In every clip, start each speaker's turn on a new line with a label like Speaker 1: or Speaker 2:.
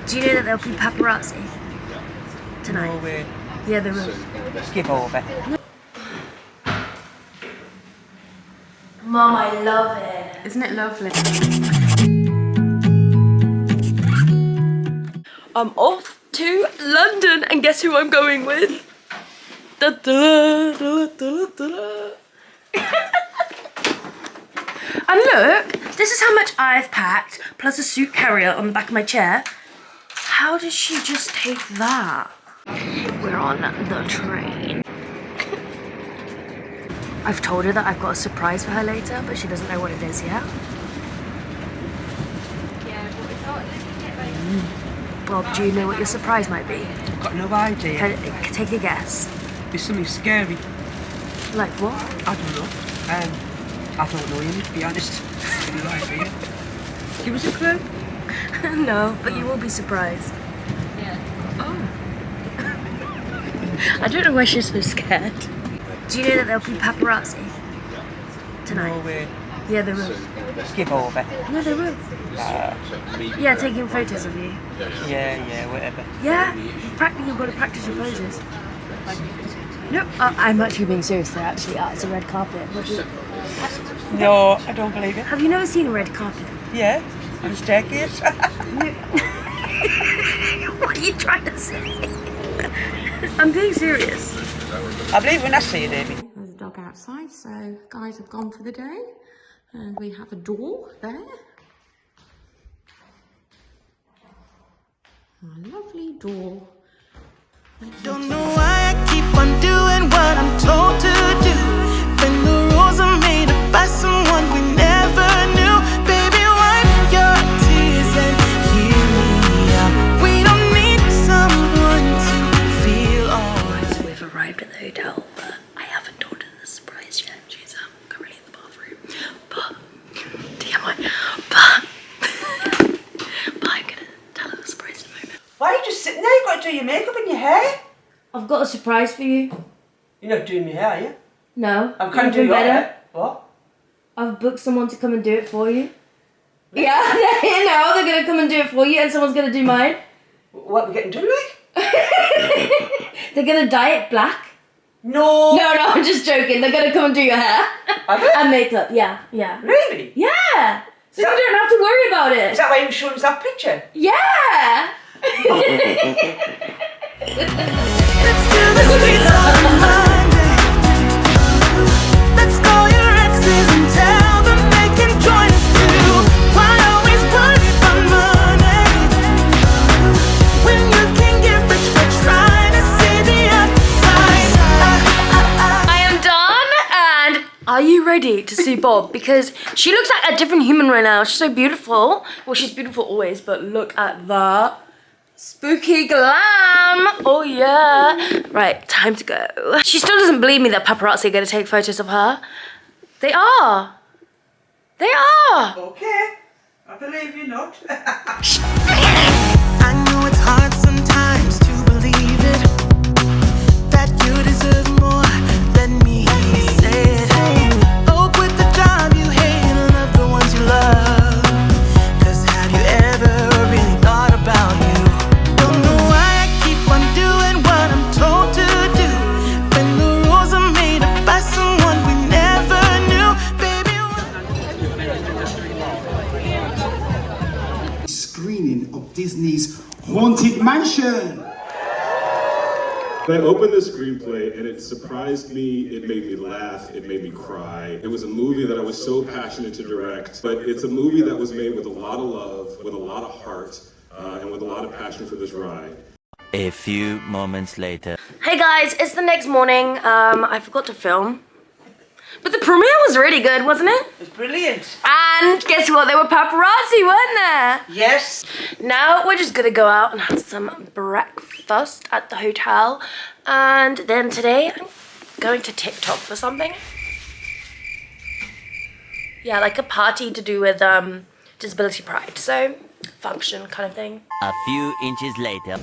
Speaker 1: Do you know that there'll be paparazzi tonight?
Speaker 2: No way.
Speaker 1: Yeah, there will.
Speaker 2: Skip over.
Speaker 1: Mum, I love it.
Speaker 3: Isn't it lovely?
Speaker 1: I'm off to London, and guess who I'm going with? Da, da, da, da, da, da. And look, this is how much I've packed, plus a suit carrier on the back of my chair. How does she just take that? We're on the train. I've told her that I've got a surprise for her later, but she doesn't know what it is yet. Bob, do you know what your surprise might be?
Speaker 2: I've got no idea.
Speaker 1: Take a guess.
Speaker 2: It's something scary.
Speaker 1: Like what?
Speaker 2: I don't know. I don't know you, to be honest. No idea. Give us a clue.
Speaker 1: No, but you will be surprised.
Speaker 3: Yeah.
Speaker 1: Oh. I don't know why she's so scared. Do you know that there'll be paparazzi tonight?
Speaker 2: No way.
Speaker 1: Yeah, there will.
Speaker 2: Skip over.
Speaker 1: No, they will. Yeah, taking photos of you.
Speaker 2: Yeah, whatever.
Speaker 1: Yeah, you've got to practice your poses. No, I'm actually being serious. There actually are. It's a red carpet.
Speaker 2: No, I don't believe it.
Speaker 1: Have you never seen a red carpet?
Speaker 2: Yeah, on a staircase.
Speaker 1: What are you trying to say? I'm being serious.
Speaker 2: I believe when I see you, Davey.
Speaker 3: There's a dog outside, so guys have gone for the day. And we have a door there. A lovely door.
Speaker 4: Don't know why I keep on doing what I'm told to do. When the rules are made up by someone we never knew. Baby, wipe your tears and hear me out. We don't need someone to feel alright.
Speaker 1: So we've arrived at the hotel, but I haven't told her the surprise yet. She's currently in the bathroom. But TMI. But I'm gonna tell her the surprise in a moment.
Speaker 2: Why are you just sitting there? You've got to do your makeup and your hair.
Speaker 1: I've got a surprise for you.
Speaker 2: You're not doing my hair, are you?
Speaker 1: No.
Speaker 2: I'm kind of
Speaker 1: even
Speaker 2: doing your
Speaker 1: better.
Speaker 2: hair. What?
Speaker 1: I've booked someone to come and do it for you. Yeah, you know, they're gonna come and do it for you, and someone's gonna do mine.
Speaker 2: What are we getting done like?
Speaker 1: They're gonna dye it black.
Speaker 2: No.
Speaker 1: No, I'm just joking. They're gonna come and do your hair.
Speaker 2: Are they?
Speaker 1: And makeup, yeah.
Speaker 2: Really?
Speaker 1: Yeah. So you don't have to worry about it.
Speaker 2: Is that why you were showing us that picture?
Speaker 1: Yeah.
Speaker 4: Let's do the streets on Monday. Let's call your exes and tell them they can join us too. Why always worry about money when you can get rich by trying to see the outside?
Speaker 1: I am done, and are you ready to see Bob? Because she looks like a different human right now. She's so beautiful. Well, she's beautiful always, but look at that. Spooky glam! Oh yeah! Right, time to go. She still doesn't believe me that paparazzi are gonna take photos of her. They are! They are!
Speaker 2: Okay. I believe you not.
Speaker 4: I know it's hard sometimes to believe it, that you deserve more than me. Say it. Oh, quit the job you hate and love the ones you love. 'Cause have you ever really thought about you? Don't know why I keep on doing what I'm told to do. When the rules are made up by someone we never knew. Baby,
Speaker 5: Screening of Disney's Haunted Mansion.
Speaker 6: I opened the screenplay and it surprised me, it made me laugh, it made me cry. It was a movie that I was so passionate to direct, but it's a movie that was made with a lot of love, with a lot of heart, and with a lot of passion for this ride.
Speaker 7: A few moments later.
Speaker 1: Hey guys, it's the next morning. I forgot to film. But the premiere was really good, wasn't it?
Speaker 2: It's brilliant.
Speaker 1: And guess what? There were paparazzi, weren't there?
Speaker 2: Yes.
Speaker 1: Now we're just gonna go out and have some breakfast at the hotel. And then today I'm going to TikTok for something. Yeah, like a party to do with disability pride. So, function kind of thing.
Speaker 7: A few inches later.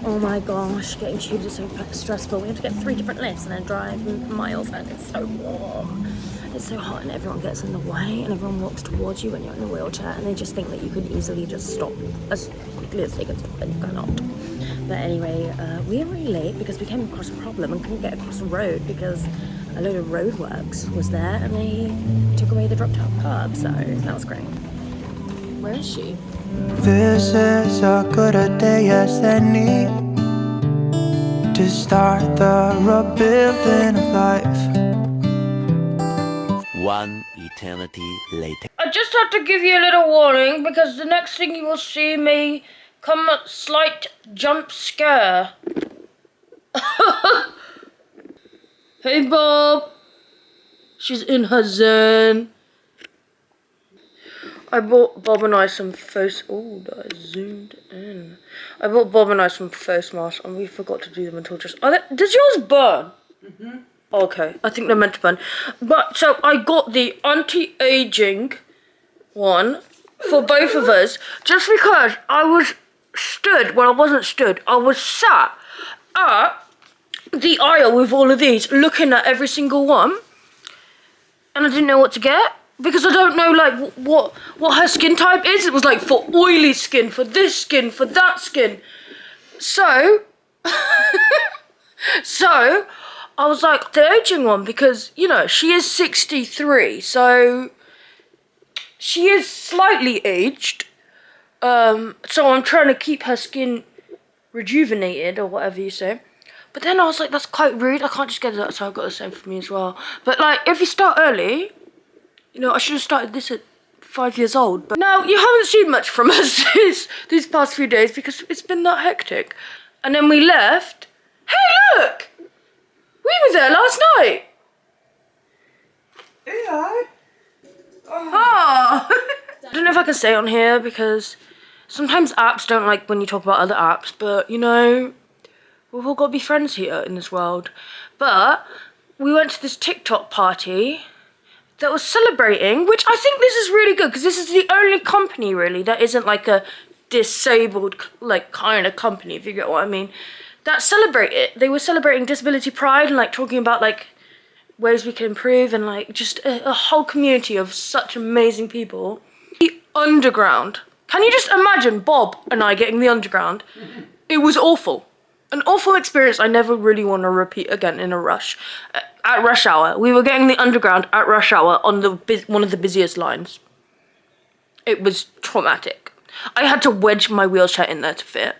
Speaker 1: Oh my gosh, getting tubes is so stressful. We have to get 3 different lifts and then drive miles, and it's so warm. It's so hot and everyone gets in the way and everyone walks towards you when you're in a wheelchair, and they just think that you could easily just stop as quick technically it's taken so long, then you cannot. But anyway, we are really late because we came across a problem and couldn't get across the road because a load of roadworks was there and they took away the drop-down curb, so that was great. Where is she?
Speaker 4: This is as good a day as any to start the rebuilding of life.
Speaker 7: One eternity later.
Speaker 1: I just had to give you a little warning because the next thing you will see may come a slight jump scare. Hey Bob. She's in her zen. I bought Bob and I some face. Oh, that is zoomed in. I bought Bob and I some face masks and we forgot to do them until just. Does yours burn? Mm-hmm. Okay, I think they're meant to burn. But so I got the anti-aging one for both of us just because I was stood. Well, I wasn't stood. I was sat at the aisle with all of these, looking at every single one, and I didn't know what to get. Because I don't know, like, what her skin type is. It was, like, for oily skin, for this skin, for that skin. So, so, I was like, the aging one, because, you know, she is 63, so she is slightly aged. So I'm trying to keep her skin rejuvenated, or whatever you say. But then I was like, that's quite rude. I can't just get that, so I got the same for me as well. But, like, if you start early... You know, I should have started this at 5 years old. But now, you haven't seen much from us these past few days because it's been that hectic. And then we left. Hey, look! We were there last night.
Speaker 2: Hello.
Speaker 1: Oh. I don't know if I can say on here because sometimes apps don't like when you talk about other apps. But, you know, we've all got to be friends here in this world. But we went to this TikTok party that was celebrating, which I think this is really good because this is the only company really that isn't like a disabled like kind of company, if you get what I mean, that celebrate it. They were celebrating disability pride and like talking about like ways we can improve and like just a whole community of such amazing people. The underground. Can you just imagine Bob and I getting the underground? It was awful. An awful experience I never really want to repeat again in a rush. At rush hour. We were getting the underground at rush hour on one of the busiest lines. It was traumatic. I had to wedge my wheelchair in there to fit.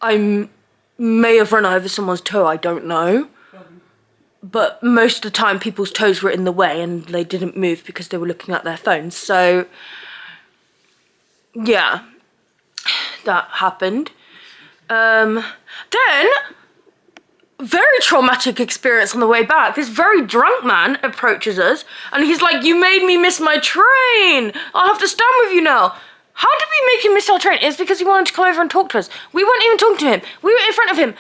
Speaker 1: I may have run over someone's toe, I don't know. But most of the time people's toes were in the way and they didn't move because they were looking at their phones. So, yeah, that happened. Then, very traumatic experience on the way back. This very drunk man approaches us and he's like, you made me miss my train. I'll have to stand with you now. How did we make him miss our train? It's because he wanted to come over and talk to us. We weren't even talking to him. We were in front of him,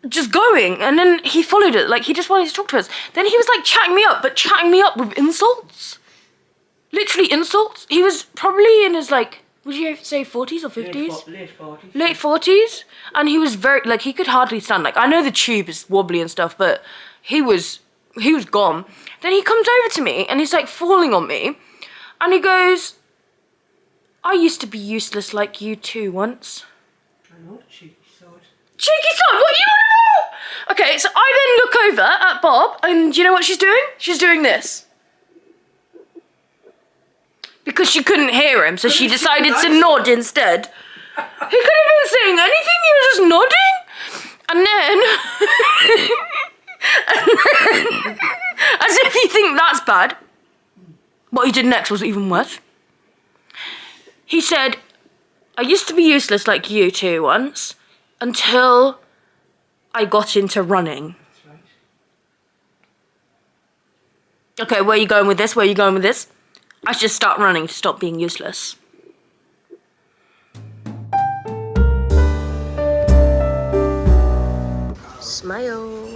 Speaker 1: just going, and then he followed it. Like, he just wanted to talk to us. Then he was like chatting me up, but chatting me up with insults. Literally insults. He was probably in his like, would you say 40s or 50s?
Speaker 2: Late 40s.
Speaker 1: Late 40s. And he was very, like, he could hardly stand. Like, I know the tube is wobbly and stuff, but he was gone. Then he comes over to me and he's like falling on me. And he goes, I used to be useless like you too once.
Speaker 2: I know, cheeky sod.
Speaker 1: Cheeky sod, what you want to know? Okay, so I then look over at Bob and do you know what she's doing? She's doing this. Because she couldn't hear him, so she decided to nod instead. He could have been saying anything, he was just nodding. And then, as if you think that's bad, what he did next was even worse. He said, I used to be useless like you two once, until I got into running.
Speaker 2: That's right.
Speaker 1: Okay, where are you going with this? Where are you going with this? I should start running to stop being useless. Smile.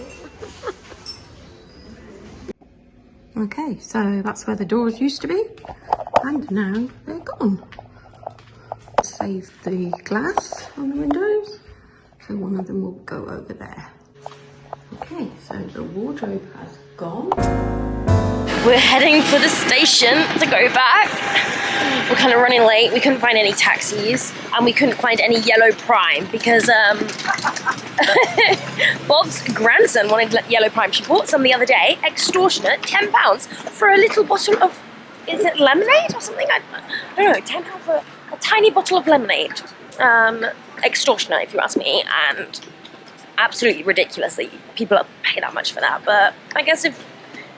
Speaker 3: Okay, so that's where the doors used to be, and now they're gone. Save the glass on the windows, so one of them will go over there. Okay, so the wardrobe has gone.
Speaker 1: We're heading for the station to go back. We're kind of running late. We couldn't find any taxis and we couldn't find any yellow prime because Bob's grandson wanted yellow prime. She bought some the other day, extortionate, £10 for a little bottle of, is it lemonade or something? I don't know, £10 for a tiny bottle of lemonade. Extortionate if you ask me, and absolutely ridiculous that people pay that much for that, but I guess if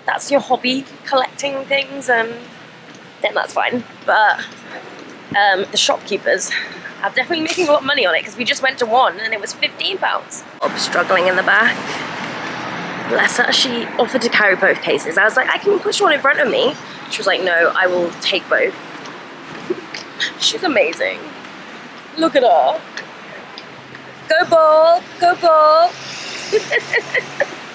Speaker 1: that's your hobby, collecting things, then that's fine. But the shopkeepers are definitely making a lot of money on it because we just went to one and it was £15. Bob's struggling in the back. Bless her, she offered to carry both cases. I was like, I can push one in front of me. She was like, no, I will take both. She's amazing. Look at her. Go Bob, go Bob.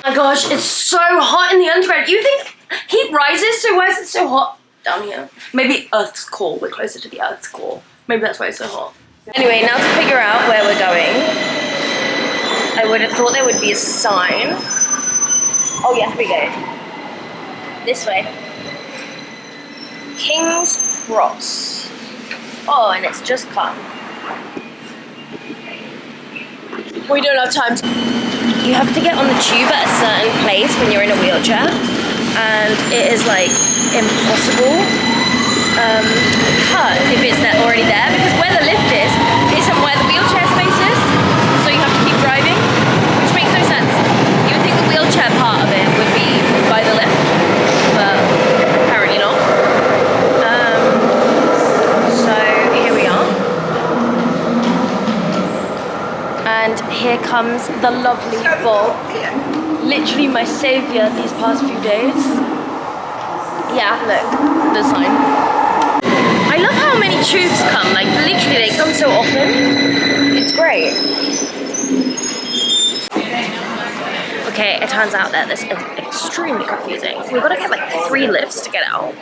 Speaker 1: Oh my gosh, it's so hot in the underground. You think heat rises, so why is it so hot down here? Maybe Earth's core, we're closer to the Earth's core. Maybe that's why it's so hot. Anyway, now to figure out where we're going. I would have thought there would be a sign. Oh yeah, here we go. This way. King's Cross. Oh, and it's just come. We don't have time to... You have to get on the tube at a certain place when you're in a wheelchair, and it is like impossible if it's already there, because where the lift is isn't where the wheelchair space is, so you have to keep driving, which makes no sense. You would think the wheelchair part of it would be by the lift, but apparently not. So here we are. And here comes the lovely Bob. Literally my saviour these past few days. Yeah, look, the sign. I love how many tubes come, like literally they come so often. It's great. Okay, it turns out that this is extremely confusing. We've got to get like 3 lifts to get out.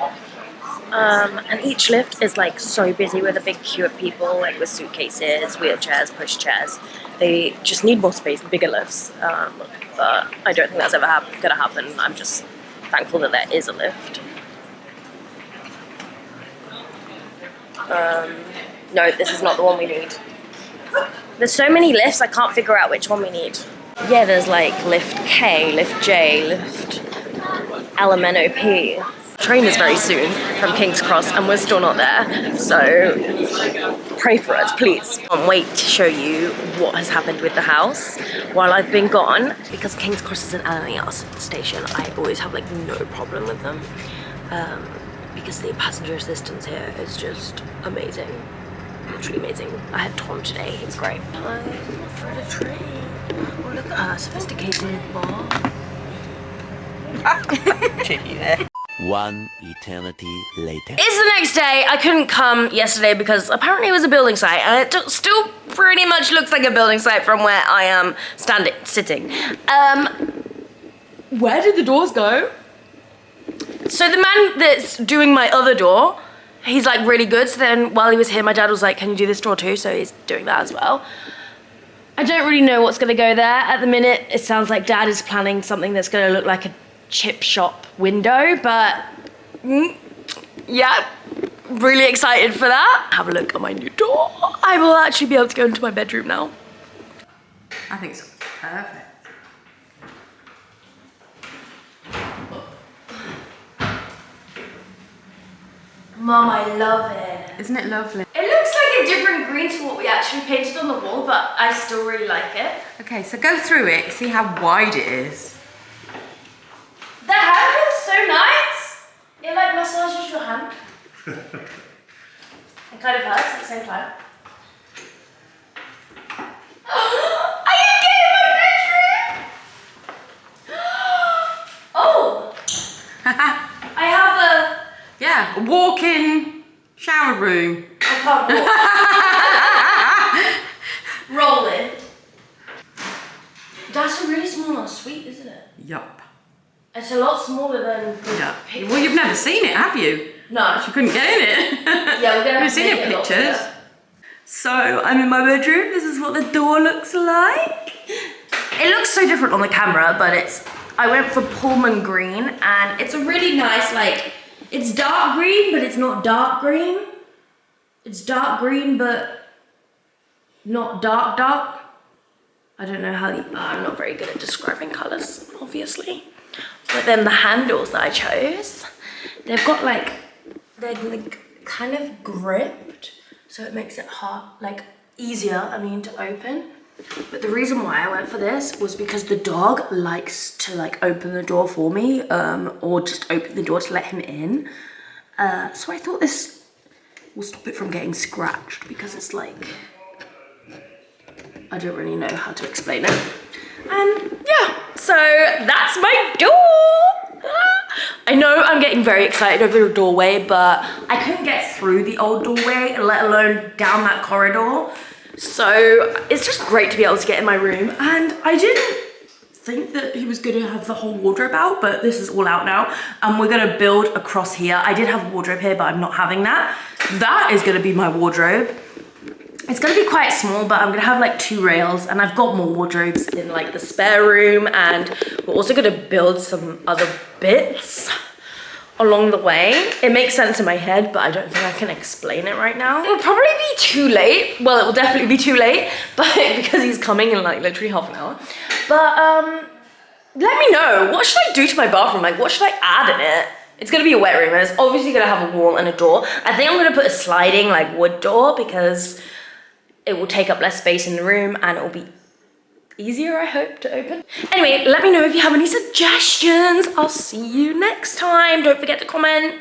Speaker 1: And each lift is like so busy with a big queue of people, like with suitcases, wheelchairs, pushchairs. They just need more space, bigger lifts. But I don't think that's ever gonna happen. I'm just thankful that there is a lift. No, this is not the one we need. There's so many lifts, I can't figure out which one we need. Yeah, there's like lift K, lift J, lift LMNOP. Train is very soon from King's Cross and we're still not there, so pray for us, please. Can't wait to show you what has happened with the house while I've been gone, because King's Cross is an LMER station. I always have like no problem with them because the passenger assistance here is just amazing, literally amazing. I had Tom today, he's great. Time for the train. Oh, look at her sophisticated bar.
Speaker 2: Cheeky there.
Speaker 7: One eternity later.
Speaker 1: It's the next day. I couldn't come yesterday because apparently it was a building site, and it still pretty much looks like a building site from where I am sitting. Where did the doors go? So the man that's doing my other door, he's like really good. So then while he was here, my dad was like, can you do this door too? So he's doing that as well. I don't really know what's gonna go there. At the minute, it sounds like dad is planning something that's gonna look like a chip shop window, but yeah, really excited for that. Have a look at my new door. I will actually be able to go into my bedroom now.
Speaker 3: I think it's perfect.
Speaker 1: Mum, I love it.
Speaker 3: Isn't it lovely?
Speaker 1: It looks like a different green to what we actually painted on the wall, but I still really like it.
Speaker 3: Okay, so go through it, see how wide it is.
Speaker 1: The hand is so nice. It like massages your hand. It kind of hurts at the same time. I can get in my bedroom. Oh. I have a...
Speaker 3: Yeah, a walk-in shower room.
Speaker 1: I can't walk. Rolling. That's a really small ensuite, isn't it?
Speaker 3: Yup.
Speaker 1: It's a lot smaller than the
Speaker 3: Yeah.
Speaker 1: pictures.
Speaker 3: Well, you've never seen it, have you?
Speaker 1: No.
Speaker 3: You couldn't get in it.
Speaker 1: Yeah, we're gonna have
Speaker 3: You've
Speaker 1: to
Speaker 3: seen
Speaker 1: make
Speaker 3: your
Speaker 1: it a lot
Speaker 3: pictures.
Speaker 1: bigger.
Speaker 3: So I'm in my bedroom. This is what the door looks like.
Speaker 1: It looks so different on the camera, but it's I went for Pullman green, and it's a really nice, like, it's dark green, but it's not dark green. It's dark green, but not dark. I don't know how I'm not very good at describing colors, obviously. But then the handles that I chose, they've got like, they're like kind of gripped, so it makes it hard, like easier, to open. But the reason why I went for this was because the dog likes to like open the door for me, or just open the door to let him in. So I thought this will stop it from getting scratched, because it's like, I don't really know how to explain it. And yeah, so that's my door. I know I'm getting very excited over the doorway, but I couldn't get through the old doorway, let alone down that corridor. So it's just great to be able to get in my room. And I didn't think that he was gonna have the whole wardrobe out, but this is all out now. And we're gonna build across here. I did have a wardrobe here, but I'm not having that. That is gonna be my wardrobe. It's gonna be quite small, but I'm gonna have like 2 rails, and I've got more wardrobes in like the spare room, and we're also gonna build some other bits along the way. It makes sense in my head, but I don't think I can explain it right now. It'll probably be too late. Well, it will definitely be too late, but because he's coming in like literally half an hour. But let me know, what should I do to my bathroom? Like, what should I add in it? It's gonna be a wet room, and it's obviously gonna have a wall and a door. I think I'm gonna put a sliding like wood door, because it will take up less space in the room, and it will be easier, I hope, to open. Anyway, let me know if you have any suggestions. I'll see you next time. Don't forget to comment,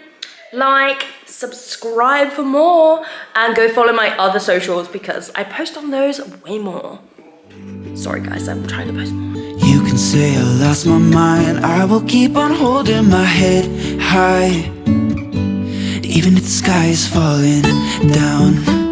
Speaker 1: like, subscribe for more, and go follow my other socials, because I post on those way more. Sorry guys, I'm trying to post more.
Speaker 4: You can say I lost my mind, I will keep on holding my head high, even if the sky is falling down.